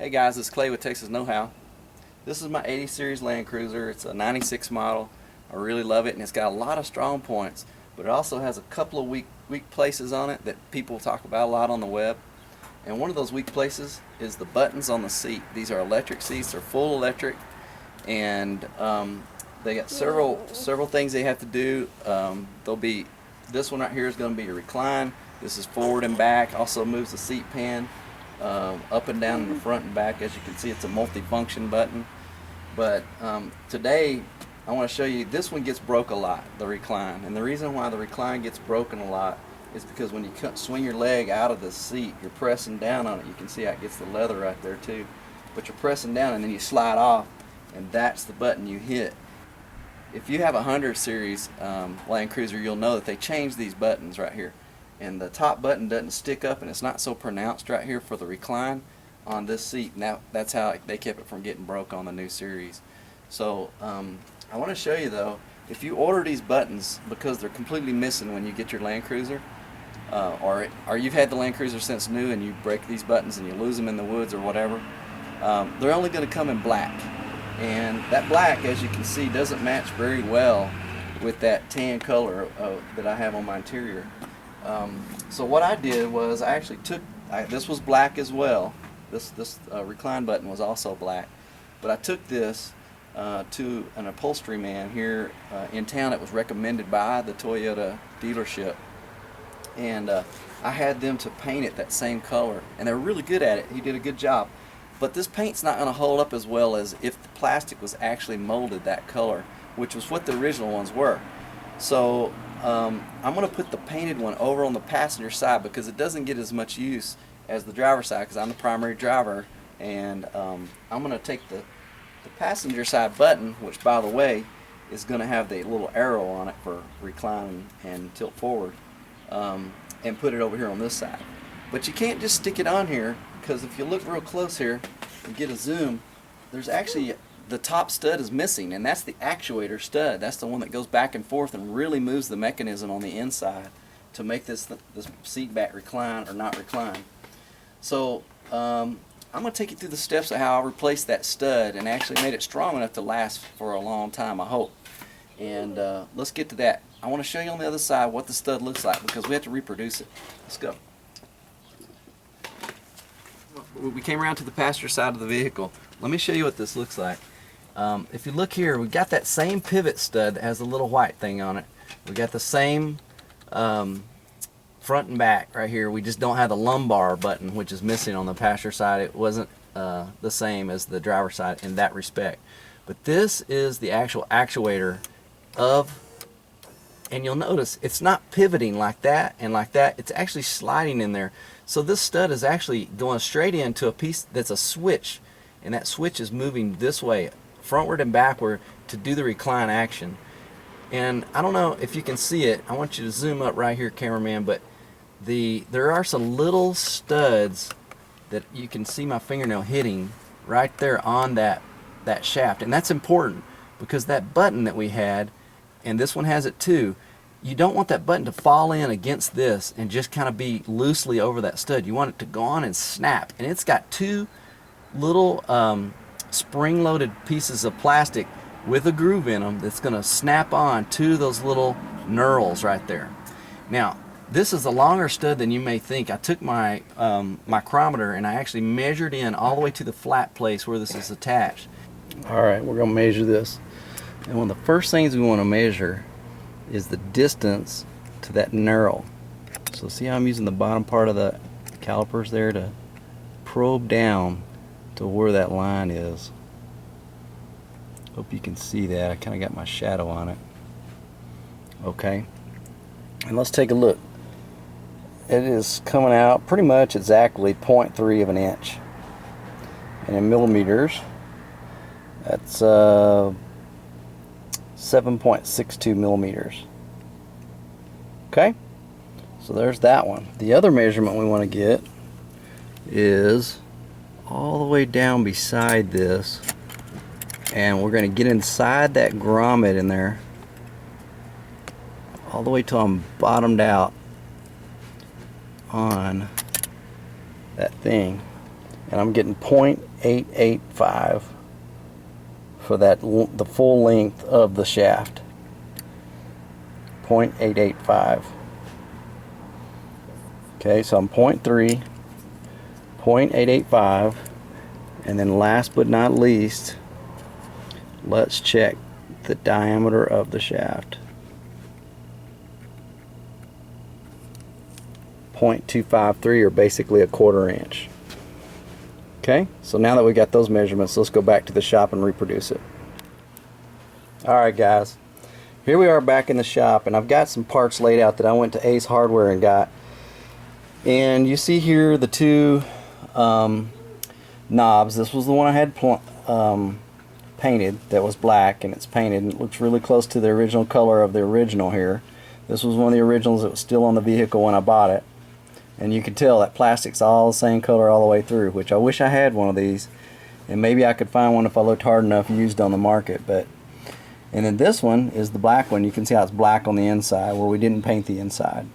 Hey guys, it's Clay with Texas Know-How. This is my 80 series Land Cruiser. It's a 96 model. I really love it, and it's got a lot of strong points, but it also has a couple of weak places on it that people talk about a lot on the web. And one of those weak places is the buttons on the seat. These are electric seats. They're full electric, and they got several things they have to do. This one right here is going to be a recline. This is forward and back. Also moves the seat pan up and down in the front and back. As you can see, it's a multi-function button. But today I want to show you, this one gets broke a lot, the recline. And the reason why the recline gets broken a lot is because when you swing your leg out of the seat, you're pressing down on it. You can see how it gets the leather right there too. But you're pressing down and then you slide off, and that's the button you hit. If you have a 100 series Land Cruiser, you'll know that they changed these buttons right here. And the top button doesn't stick up, and it's not so pronounced right here for the recline on this seat. Now that's how they kept it from getting broke on the new series. So I want to show you though, if you order these buttons because they're completely missing when you get your Land Cruiser, or you've had the Land Cruiser since new and you break these buttons and you lose them in the woods or whatever, they're only going to come in black. And that black, as you can see, doesn't match very well with that tan color that I have on my interior. So what I did was I actually took, this was black as well. This recline button was also black. But I took this to an upholstery man here in town that was recommended by the Toyota dealership. And I had them to paint it that same color. And they're really good at it. He did a good job. But this paint's not going to hold up as well as if the plastic was actually molded that color, which was what the original ones were. So I'm going to put the painted one over on the passenger side because it doesn't get as much use as the driver's side, because I'm the primary driver. And I'm going to take the passenger side button, which by the way is going to have the little arrow on it for recline and tilt forward, and put it over here on this side. But you can't just stick it on here, because if you look real close here and get a zoom, there's actually, the top stud is missing, and that's the actuator stud. That's the one that goes back and forth and really moves the mechanism on the inside to make this seat back recline or not recline. So I'm going to take you through the steps of how I replaced that stud and actually made it strong enough to last for a long time, I hope. And let's get to that. I want to show you on the other side what the stud looks like, because we have to reproduce it. Let's go. We came around to the passenger side of the vehicle. Let me show you what this looks like. If you look here, we got that same pivot stud that has a little white thing on it. We got the same front and back right here. We just don't have the lumbar button, which is missing on the passenger side. It wasn't the same as the driver's side in that respect. But this is the actual actuator of, and you'll notice it's not pivoting like that and like that. It's actually sliding in there. So this stud is actually going straight into a piece that's a switch, and that switch is moving this way, frontward and backward, to do the recline action. And I don't know if you can see it. I want you to zoom up right here, cameraman, but there are some little studs that you can see my fingernail hitting right there on that shaft. And that's important, because that button that we had, and this one has it too, you don't want that button to fall in against this and just kind of be loosely over that stud. You want it to go on and snap. And it's got two little spring-loaded pieces of plastic with a groove in them that's going to snap on to those little knurls right there. Now, this is a longer stud than you may think. I took my micrometer and I actually measured in all the way to the flat place where this is attached. All right, we're going to measure this. And one of the first things we want to measure is the distance to that knurl. So see how I'm using the bottom part of the calipers there to probe down to where that line is. Hope you can see that. I kind of got my shadow on it. Okay, and let's take a look. It is coming out pretty much exactly 0.3 of an inch, and in millimeters that's 7.62 millimeters. Okay, so there's that one. The other measurement we want to get is all the way down beside this, and we're going to get inside that grommet in there all the way till I'm bottomed out on that thing. and I'm getting 0.885 for that, the full length of the shaft. 0.885. Okay, so I'm 0.3, 0.885, and then last but not least, let's check the diameter of the shaft. 0.253, or basically a 1/4 inch. Okay, so now that we got those measurements, let's go back to the shop and reproduce it. Alright guys, here we are back in the shop, and I've got some parts laid out that I went to Ace Hardware and got. And you see here the two knobs. This was the one I had painted that was black, and it's painted and it looks really close to the original color of the original here. This was one of the originals that was still on the vehicle when I bought it, and you can tell that plastic's all the same color all the way through, which I wish I had one of these, and maybe I could find one if I looked hard enough used on the market. But and then this one is the black one. You can see how it's black on the inside where we didn't paint the inside.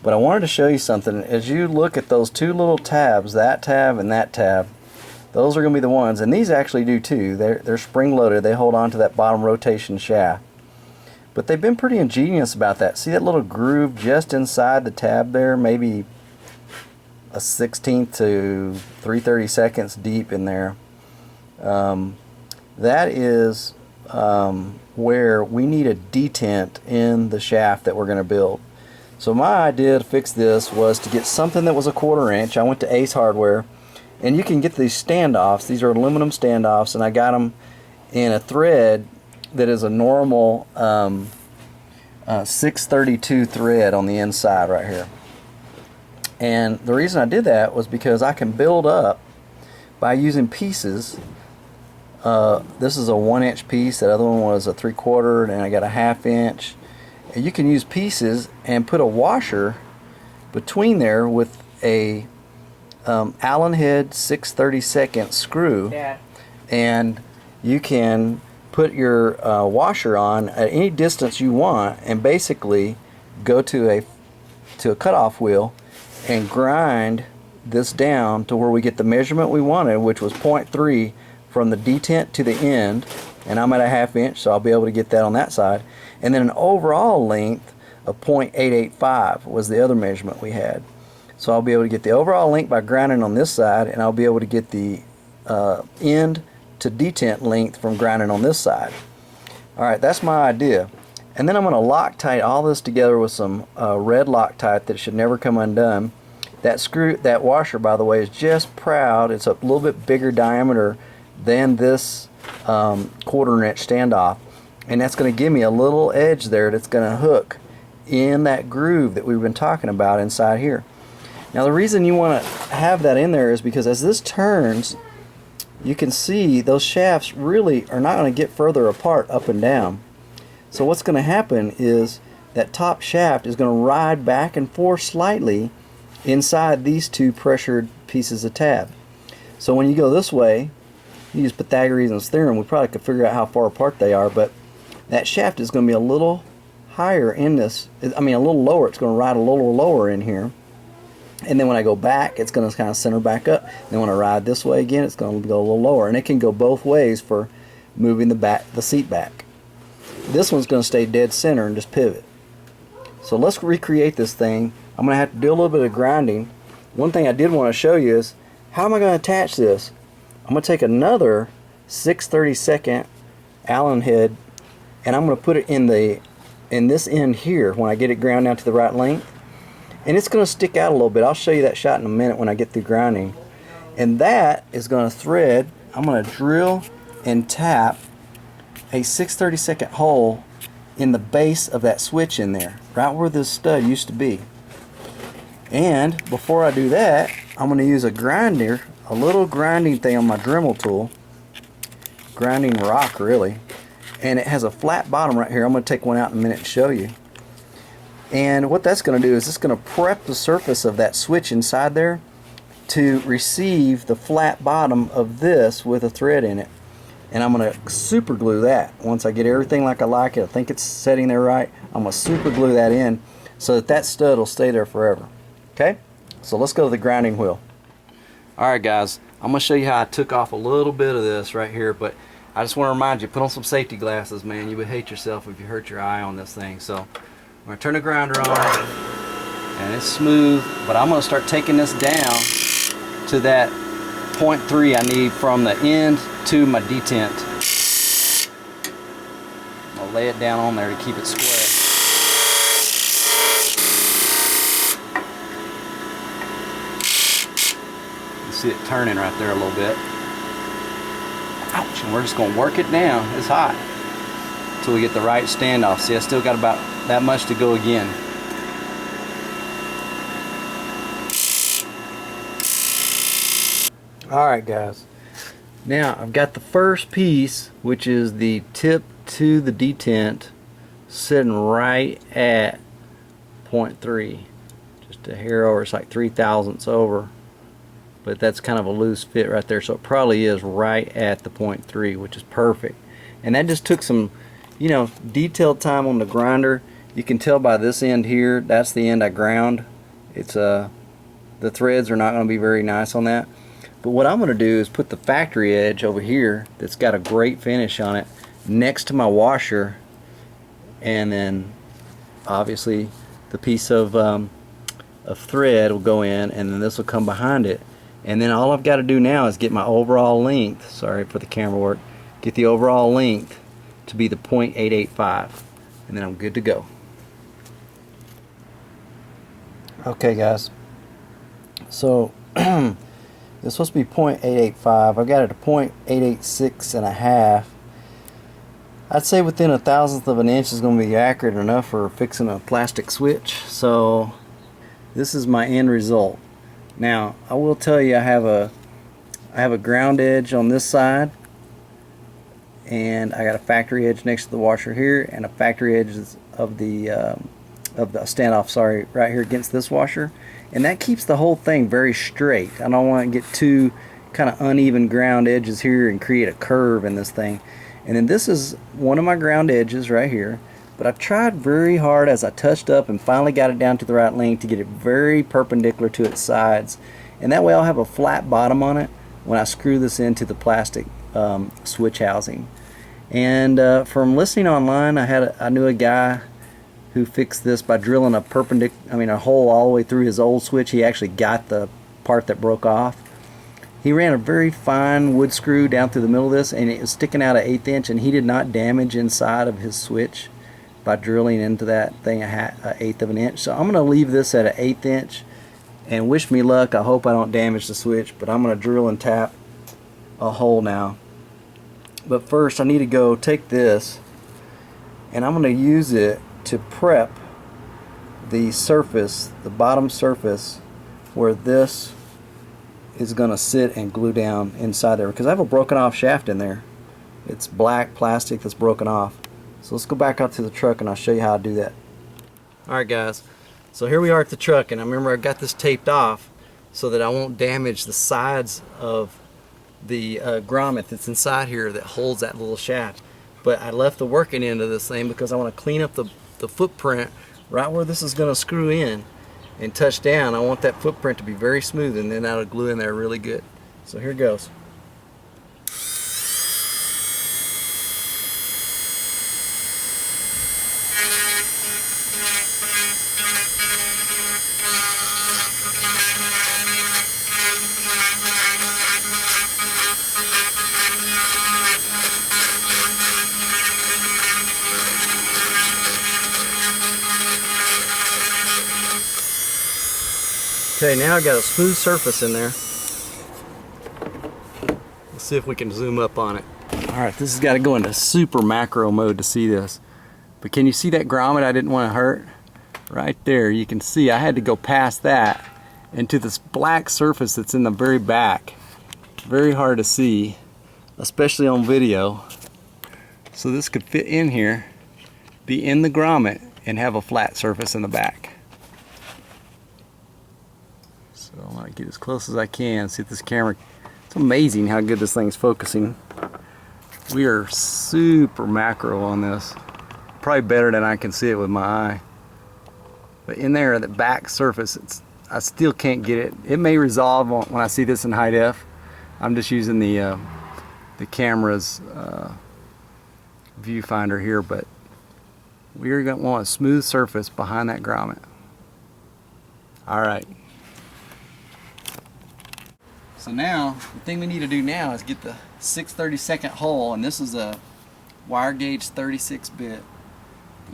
But I wanted to show you something. As you look at those two little tabs, that tab and that tab, those are going to be the ones, and these actually do too. They're spring loaded. They hold on to that bottom rotation shaft. But they've been pretty ingenious about that. See that little groove just inside the tab there, maybe a 1/16 to 3/32 deep in there. That is where we need a detent in the shaft that we're going to build. So my idea to fix this was to get something that was a 1/4 inch. I went to Ace Hardware, and you can get these standoffs. These are aluminum standoffs, and I got them in a thread that is a normal 632 thread on the inside right here. And the reason I did that was because I can build up by using pieces. This is a 1-inch piece. That other one was a 3/4, and I got a 1/2 inch. And you can use pieces and put a washer between there with a Allen head 6/32 screw. Yeah. And you can put your washer on at any distance you want, and basically go to a cutoff wheel and grind this down to where we get the measurement we wanted, which was 0.3 from the detent to the end, and I'm at a 1/2 inch, so I'll be able to get that on that side. And then an overall length of 0.885 was the other measurement we had. So I'll be able to get the overall length by grinding on this side, and I'll be able to get the end to detent length from grinding on this side. Alright, that's my idea. And then I'm going to Loctite all this together with some red Loctite that should never come undone. That washer, by the way, is just proud. It's a little bit bigger diameter than this 1/4 inch standoff, and that's going to give me a little edge there that's going to hook in that groove that we've been talking about inside here. Now the reason you want to have that in there is because as this turns, you can see those shafts really are not going to get further apart up and down. So what's going to happen is that top shaft is going to ride back and forth slightly inside these two pressured pieces of tab. So when you go this way, you use Pythagorean's theorem, we probably could figure out how far apart they are, but that shaft is going to be a little higher in this, I mean a little lower. It's going to ride a little lower in here, and then when I go back, it's going to kind of center back up. Then when I ride this way again, it's going to go a little lower, and it can go both ways for moving the seat back. This one's going to stay dead center and just pivot. So let's recreate this thing. I'm going to have to do a little bit of grinding. One thing I did want to show you is how am I going to attach this. I'm going to take another 6/32 Allen head, and I'm going to put it in this end here when I get it ground down to the right length, and it's going to stick out a little bit. I'll show you that shot in a minute when I get through grinding. And that is going to thread. I'm going to drill and tap a 6/32 hole in the base of that switch in there, right where this stud used to be. And before I do that, I'm going to use a grinder, a little grinding thing on my Dremel tool, grinding rock really, and it has a flat bottom right here. I'm going to take one out in a minute and show you. And what that's going to do is it's going to prep the surface of that switch inside there to receive the flat bottom of this with a thread in it. And I'm going to super glue that. Once I get everything like I like it, I think it's setting there right, I'm going to super glue that in so that that stud will stay there forever. Okay, so let's go to the grinding wheel. Alright guys, I'm gonna show you how I took off a little bit of this right here, but I just want to remind you, put on some safety glasses, man. You would hate yourself if you hurt your eye on this thing. So I'm gonna turn the grinder on, and it's smooth, but I'm gonna start taking this down to that 0.3 I need from the end to my detent. I'll lay it down on there to keep it square. You see it turning right there a little bit. Ouch, and we're just going to work it down. It's hot until we get the right standoff. See, I still got about that much to go again. Alright guys, now I've got the first piece, which is the tip to the detent, sitting right at 0.3, just a hair over. It's like 0.03 over, but that's kind of a loose fit right there, so it probably is right at the 0.3, which is perfect. And that just took some, you know, detailed time on the grinder. You can tell by this end here, that's the end I ground. It's the threads are not going to be very nice on that. But what I'm going to do is put the factory edge over here that's got a great finish on it next to my washer, and then obviously the piece of thread will go in, and then this will come behind it. And then all I've got to do now is get my overall length, sorry for the camera work, get the overall length to be the 0.885, and then I'm good to go. Okay guys, so it's supposed to be 0.885. I've got it to 0.886 and a half. I'd say within a thousandth of an inch is going to be accurate enough for fixing a plastic switch. So this is my end result. Now I will tell you, I have a ground edge on this side, and I got a factory edge next to the washer here, and a factory edge of the standoff, sorry, right here against this washer. And that keeps the whole thing very straight. I don't want to get too kind of uneven ground edges here and create a curve in this thing. And then this is one of my ground edges right here, but I tried very hard as I touched up and finally got it down to the right length to get it very perpendicular to its sides, and that way I'll have a flat bottom on it when I screw this into the plastic switch housing. And from listening online, I knew a guy who fixed this by drilling a hole all the way through his old switch. He actually got the part that broke off. He ran a very fine wood screw down through the middle of this, and it was sticking out an 1/8 inch, and he did not damage inside of his switch by drilling into that thing an 1/8 of an inch. So I'm going to leave this at an 1/8 inch and wish me luck. I hope I don't damage the switch, but I'm going to drill and tap a hole now. But first I need to go take this, and I'm going to use it to prep the surface, the bottom surface, where this is going to sit and glue down inside there, because I have a broken off shaft in there. It's black plastic that's broken off. So let's go back out to the truck and I'll show you how to do that. Alright guys, so here we are at the truck, and I remember I got this taped off so that I won't damage the sides of the grommet that's inside here that holds that little shaft. But I left the working end of this thing because I want to clean up the footprint right where this is going to screw in and touch down. I want that footprint to be very smooth, and then that'll glue in there really good. So here goes. Okay, now I've got a smooth surface in there. Let's see if we can zoom up on it. Alright, this has got to go into super macro mode to see this. But can you see that grommet I didn't want to hurt? Right there, you can see I had to go past that into this black surface that's in the very back. Very hard to see, especially on video. So this could fit in here, be in the grommet, and have a flat surface in the back. So I want to get as close as I can, see if this camera, it's amazing how good this thing's focusing. We are super macro on this. Probably better than I can see it with my eye. But in there, the back surface, I still can't get it. It may resolve when I see this in high def, I'm just using the camera's viewfinder here, but we're going to want a smooth surface behind that grommet. All right. So now, the thing we need to do now is get the 6/32 hole, and this is a wire gauge 36 bit.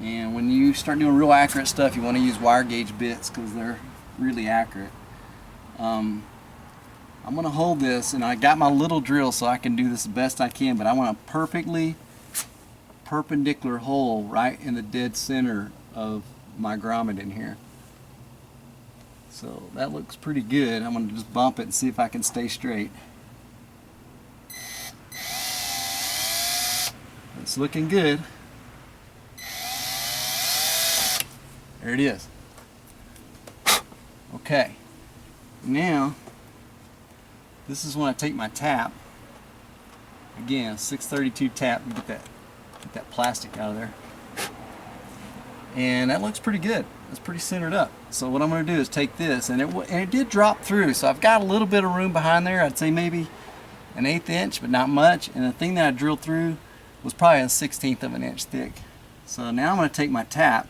And when you start doing real accurate stuff, you want to use wire gauge bits because they're really accurate. I'm going to hold this, and I got my little drill so I can do this the best I can, but I want a perfectly perpendicular hole right in the dead center of my grommet in here. So that looks pretty good. I'm going to just bump it and see if I can stay straight. It's looking good. There it is. Okay. Now, this is when I take my tap. Again, 632 tap. Get that plastic out of there. And that looks pretty good. It's pretty centered up. So what I'm going to do is take this, and it did drop through. So I've got a little bit of room behind there. I'd say maybe an 1/8 inch, but not much. And the thing that I drilled through was probably a 1/16 of an inch thick. So now I'm going to take my tap,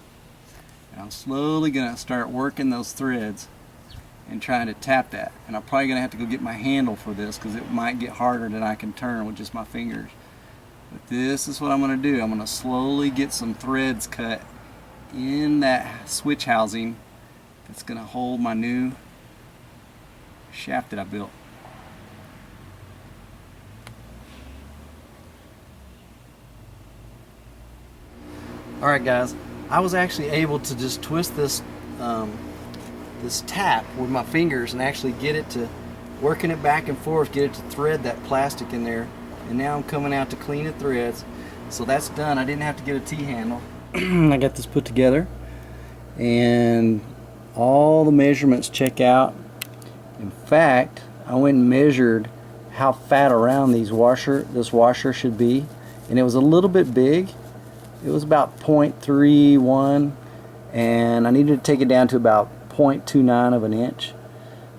and I'm slowly going to start working those threads and trying to tap that. And I'm probably going to have to go get my handle for this because it might get harder than I can turn with just my fingers. But this is what I'm going to do. I'm going to slowly get some threads cut in that switch housing that's going to hold my new shaft that I built. Alright guys, I was actually able to just twist this this tap with my fingers and actually get it to working it back and forth, get it to thread that plastic in there. And now I'm coming out to clean the threads. So that's done. I didn't have to get a T-handle. I got this put together, and all the measurements check out. In fact, I went and measured how fat around this washer should be, and it was a little bit big. It was about 0.31, and I needed to take it down to about 0.29 of an inch.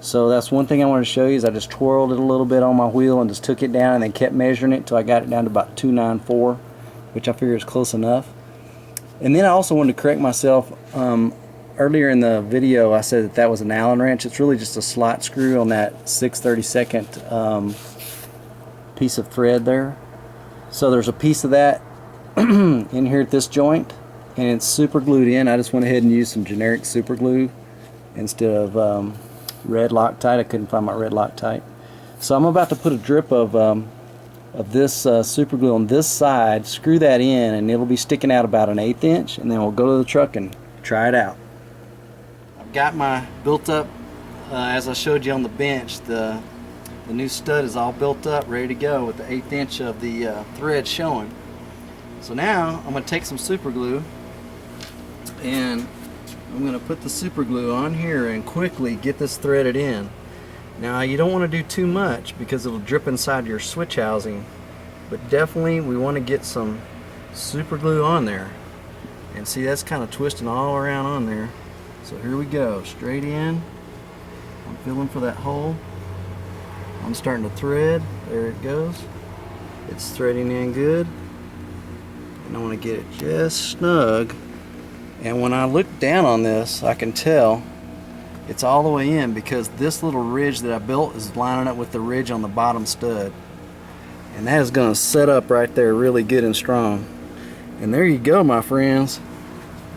So that's one thing I wanted to show you is I just twirled it a little bit on my wheel and just took it down and then kept measuring it until I got it down to about 294, which I figure is close enough. And then I also wanted to correct myself. Earlier in the video I said that was an Allen wrench. It's really just a slot screw on that 6/32 piece of thread there. So there's a piece of that in here at this joint, and it's super glued in. I just went ahead and used some generic super glue instead of red Loctite. I couldn't find my red Loctite. So I'm about to put a drip of this super glue on this side, screw that in, and it'll be sticking out about an 1/8 inch, and then we'll go to the truck and try it out. I've got my built up, as I showed you on the bench, the new stud is all built up, ready to go with the 1/8 inch of the thread showing. So now I'm going to take some super glue, and I'm going to put the super glue on here and quickly get this threaded in. Now you don't want to do too much because it'll drip inside your switch housing, but definitely we want to get some super glue on there. And see, that's kind of twisting all around on there. So here we go, straight in. I'm feeling for that hole. I'm starting to thread. There it goes. It's threading in good. And I want to get it just snug. And when I look down on this, I can tell it's all the way in because this little ridge that I built is lining up with the ridge on the bottom stud. And that is going to set up right there really good and strong. And there you go, my friends.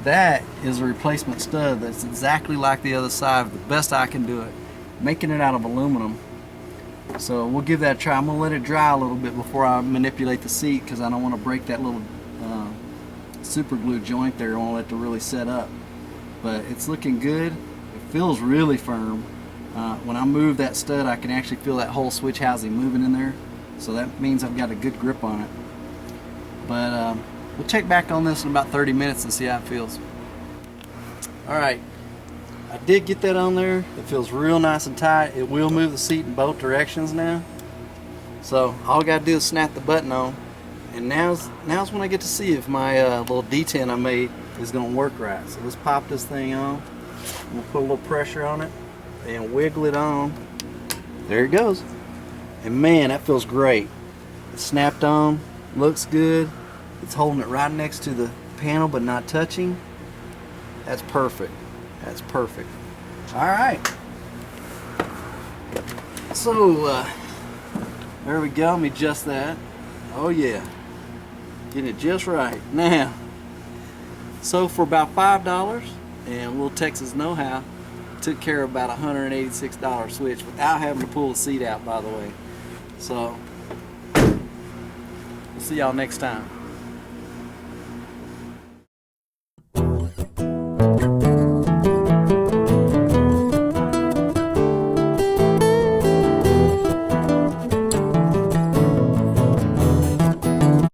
That is a replacement stud that's exactly like the other side, the best I can do it. Making it out of aluminum. So we'll give that a try. I'm going to let it dry a little bit before I manipulate the seat because I don't want to break that little super glue joint there. I want it to really set up. But it's looking good. It feels really firm. When I move that stud, I can actually feel that whole switch housing moving in there. So that means I've got a good grip on it. But we'll check back on this in about 30 minutes and see how it feels. Alright, I did get that on there. It feels real nice and tight. It will move the seat in both directions now. So all I got to do is snap the button on. And now's when I get to see if my little detent I made is going to work right. So let's pop this thing on. We'll put a little pressure on it and wiggle it on. There it goes. And man, that feels great. It's snapped on, looks good. It's holding it right next to the panel but not touching. That's perfect. That's perfect. All right. So, there we go. Let me adjust that. Oh yeah. Getting it just right. Now, so for about $5, and Little Texas Know How took care of about $186 switch without having to pull the seat out, by the way. So, we'll see y'all next time.